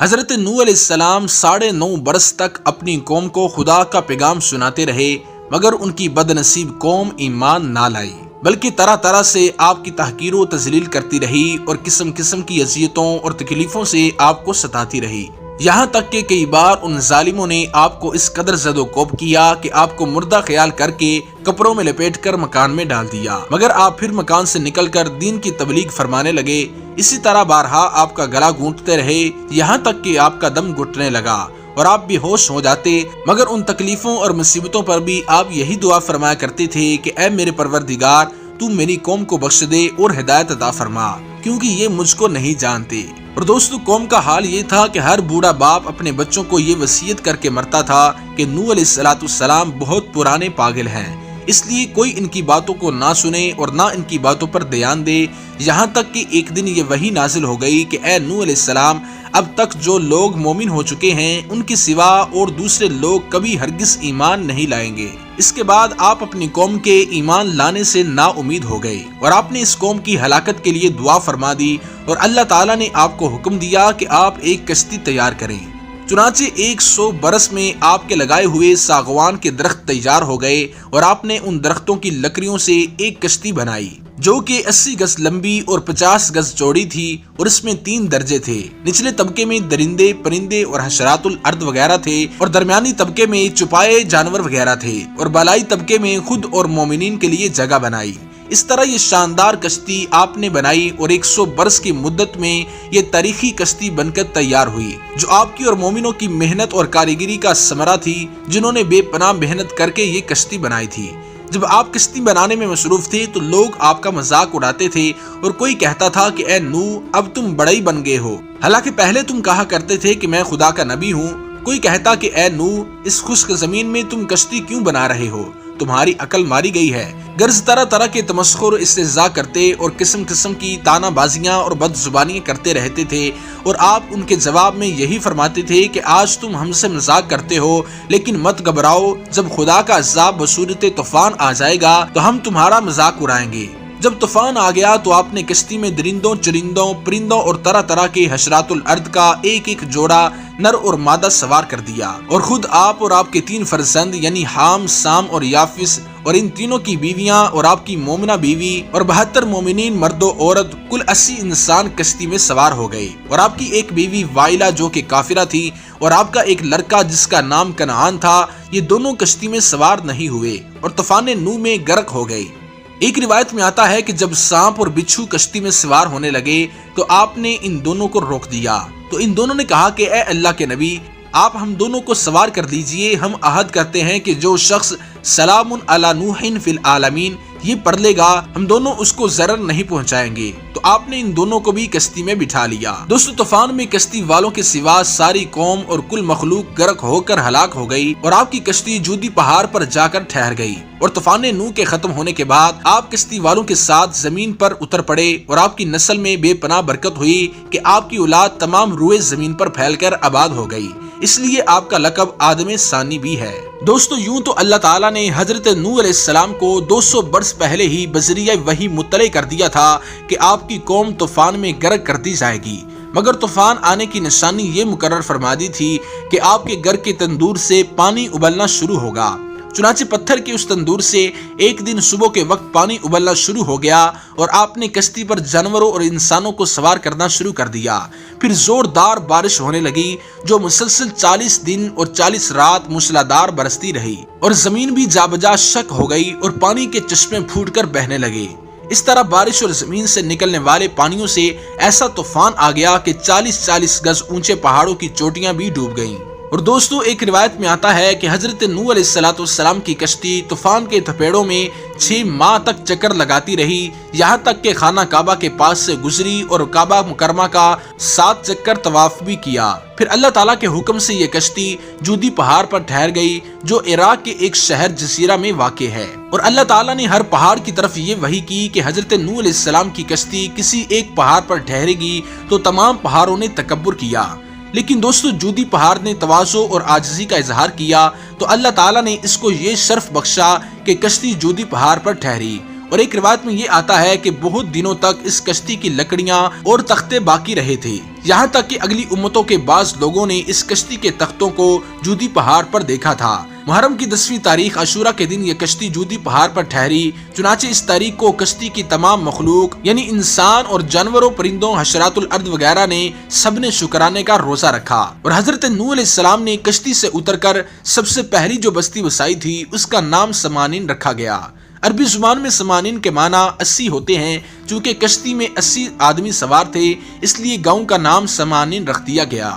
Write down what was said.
حضرت نوح علیہ السلام 9.5 برس تک اپنی قوم کو خدا کا پیغام سناتے رہے، مگر ان کی بد نصیب قوم ایمان نہ لائی، بلکہ طرح طرح سے آپ کی تحقیر و تذلیل کرتی رہی اور قسم قسم کی اذیتوں اور تکلیفوں سے آپ کو ستاتی رہی، یہاں تک کہ کئی بار ان ظالموں نے آپ کو اس قدر زد و کوب کیا کہ آپ کو مردہ خیال کر کے کپڑوں میں لپیٹ کر مکان میں ڈال دیا، مگر آپ پھر مکان سے نکل کر دین کی تبلیغ فرمانے لگے۔ اسی طرح بارہا آپ کا گلا گھونٹتے رہے، یہاں تک کہ آپ کا دم گھٹنے لگا اور آپ بے ہوش ہو جاتے، مگر ان تکلیفوں اور مصیبتوں پر بھی آپ یہی دعا فرمایا کرتے تھے کہ اے میرے پروردگار، تو میری قوم کو بخش دے اور ہدایت عطا فرما، کیونکہ یہ مجھ کو نہیں جانتے۔ اور دوستو، قوم کا حال یہ تھا کہ ہر بوڑھا باپ اپنے بچوں کو یہ وصیت کر کے مرتا تھا کہ نوح علیہ السلام بہت پرانے پاگل ہیں، اس لیے کوئی ان کی باتوں کو نہ سنے اور نہ ان کی باتوں پر دھیان دے، یہاں تک کہ ایک دن یہ وحی نازل ہو گئی کہ اے نوح علیہ السلام، اب تک جو لوگ مومن ہو چکے ہیں ان کے سوا اور دوسرے لوگ کبھی ہرگز ایمان نہیں لائیں گے۔ اس کے بعد آپ اپنی قوم کے ایمان لانے سے نا امید ہو گئے اور آپ نے اس قوم کی ہلاکت کے لیے دعا فرما دی، اور اللہ تعالیٰ نے آپ کو حکم دیا کہ آپ ایک کشتی تیار کریں۔ چنانچہ 100 برس میں آپ کے لگائے ہوئے ساغوان کے درخت تیار ہو گئے اور آپ نے ان درختوں کی لکڑیوں سے ایک کشتی بنائی جو کہ 80 گز لمبی اور 50 گز چوڑی تھی، اور اس میں 3 درجے تھے۔ نچلے طبقے میں درندے، پرندے اور حشرات الارض وغیرہ تھے، اور درمیانی طبقے میں چھپائے جانور وغیرہ تھے، اور بالائی طبقے میں خود اور مومنین کے لیے جگہ بنائی۔ اس طرح یہ شاندار کشتی آپ نے بنائی اور 100 برس کی مدت میں یہ تاریخی کشتی بن کر تیار ہوئی، جو آپ کی اور مومنوں کی محنت اور کاریگری کا ثمرہ تھی، جنہوں نے بے پناہ محنت کر کے یہ کشتی بنائی تھی۔ جب آپ کشتی بنانے میں مصروف تھے تو لوگ آپ کا مذاق اڑاتے تھے، اور کوئی کہتا تھا کہ اے نوح، اب تم بڑے ہی بن گئے ہو، حالانکہ پہلے تم کہا کرتے تھے کہ میں خدا کا نبی ہوں۔ کوئی کہتا کہ اے نوح، اس خشک زمین میں تم کشتی کیوں بنا رہے ہو، تمہاری عقل ماری گئی ہے۔ غرض طرح طرح کے تمسخر اور استہزاء کرتے اور قسم قسم کی تانا بازیاں اور بد زبانیاں کرتے رہتے تھے، اور آپ ان کے جواب میں یہی فرماتے تھے کہ آج تم ہم سے مذاق کرتے ہو، لیکن مت گھبراؤ، جب خدا کا عذاب بصورت طوفان آ جائے گا تو ہم تمہارا مذاق اڑائیں گے۔ جب طوفان آ گیا تو آپ نے کشتی میں درندوں، چرندوں، پرندوں اور طرح طرح کے حشرات الارض کا ایک ایک جوڑا نر اور مادہ سوار کر دیا، اور خود آپ اور آپ کے 3 فرزند یعنی حام، سام اور یافس، اور ان تینوں کی بیویاں اور آپ کی مومنہ بیوی اور 72 مومنین مرد و عورت، کل 80 انسان کشتی میں سوار ہو گئے، اور آپ کی ایک بیوی وائلہ جو کہ کافرہ تھی، اور آپ کا ایک لڑکا جس کا نام کنعان تھا، یہ دونوں کشتی میں سوار نہیں ہوئے اور طوفان نوح میں غرق ہو گئے۔ ایک روایت میں آتا ہے کہ جب سانپ اور بچھو کشتی میں سوار ہونے لگے تو آپ نے ان دونوں کو روک دیا، تو ان دونوں نے کہا کہ اے اللہ کے نبی، آپ ہم دونوں کو سوار کر دیجئے، ہم عہد کرتے ہیں کہ جو شخص سلام علی نوح فی العالمین یہ پڑھ لے گا، ہم دونوں اس کو ضرر نہیں پہنچائیں گے۔ تو آپ نے ان دونوں کو بھی کشتی میں بٹھا لیا۔ دوستو، طوفان میں کشتی والوں کے سوا ساری قوم اور کل مخلوق غرق ہو کر ہلاک ہو گئی، اور آپ کی کشتی جودی پہاڑ پر جا کر ٹھہر گئی۔ اور طوفان نوح کے ختم ہونے کے بعد آپ کشتی والوں کے ساتھ زمین پر اتر پڑے، اور آپ کی نسل میں بے پناہ برکت ہوئی کہ آپ کی اولاد تمام روئے زمین پر پھیل کر آباد ہو گئی، اس لیے آپ کا لقب آدم ثانی بھی ہے۔ دوستو، یوں تو اللہ تعالیٰ نے حضرت نوح علیہ السلام کو 200 برس پہلے ہی بذریعہ وحی مطلع کر دیا تھا کہ آپ کی قوم طوفان میں غرق کر دی جائے گی، مگر طوفان آنے کی نشانی یہ مقرر فرما دی تھی کہ آپ کے گھر کے تندور سے پانی ابلنا شروع ہوگا۔ چنانچہ پتھر کے اس تندور سے ایک دن صبح کے وقت پانی ابلنا شروع ہو گیا، اور آپ نے کشتی پر جانوروں اور انسانوں کو سوار کرنا شروع کر دیا۔ پھر زوردار بارش ہونے لگی جو مسلسل 40 دن اور 40 رات موسلادھار برستی رہی، اور زمین بھی جا بجا شک ہو گئی اور پانی کے چشمے پھوٹ کر بہنے لگے۔ اس طرح بارش اور زمین سے نکلنے والے پانیوں سے ایسا طوفان آ گیا کہ 40 گز اونچے پہاڑوں کی چوٹیاں بھی ڈوب گئیں۔ اور دوستو، ایک روایت میں آتا ہے کہ حضرت نوح علیہ السلام کی کشتی طوفان کے تھپیڑوں میں 6 ماہ تک چکر لگاتی رہی، یہاں تک کہ خانہ کعبہ کے پاس سے گزری اور کعبہ مکرمہ کا 7 چکر طواف بھی کیا۔ پھر اللہ تعالیٰ کے حکم سے یہ کشتی جودی پہاڑ پر ٹھہر گئی جو عراق کے ایک شہر جزیرہ میں واقع ہے، اور اللہ تعالیٰ نے ہر پہاڑ کی طرف یہ وحی کی کہ حضرت نوح علیہ السلام کی کشتی کسی ایک پہاڑ پر ٹھہرے گی، تو تمام پہاڑوں نے تکبر کیا، لیکن دوستو جودی پہاڑ نے تواضع اور عاجزی کا اظہار کیا، تو اللہ تعالیٰ نے اس کو یہ شرف بخشا کہ کشتی جودی پہاڑ پر ٹھہری، اور ایک روایت میں یہ آتا ہے کہ بہت دنوں تک اس کشتی کی لکڑیاں اور تختے باقی رہے تھے، یہاں تک کہ اگلی امتوں کے بعض لوگوں نے اس کشتی کے تختوں کو جودی پہاڑ پر دیکھا تھا۔ محرم کی 10ویں تاریخ عاشورہ کے دن یہ کشتی جودی پہاڑ پر ٹھہری، چنانچہ اس تاریخ کو کشتی کی تمام مخلوق یعنی انسان اور جانوروں، پرندوں، حشرات الارض وغیرہ نے سب نے شکرانے کا روزہ رکھا، اور حضرت نوح علیہ السلام نے کشتی سے اتر کر سب سے پہلی جو بستی بسائی تھی اس کا نام سمانین رکھا گیا۔ عربی زبان میں سمانین کے معنی 80 ہوتے ہیں، چونکہ کشتی میں 80 آدمی سوار تھے اس لیے گاؤں کا نام سمانین رکھ دیا گیا۔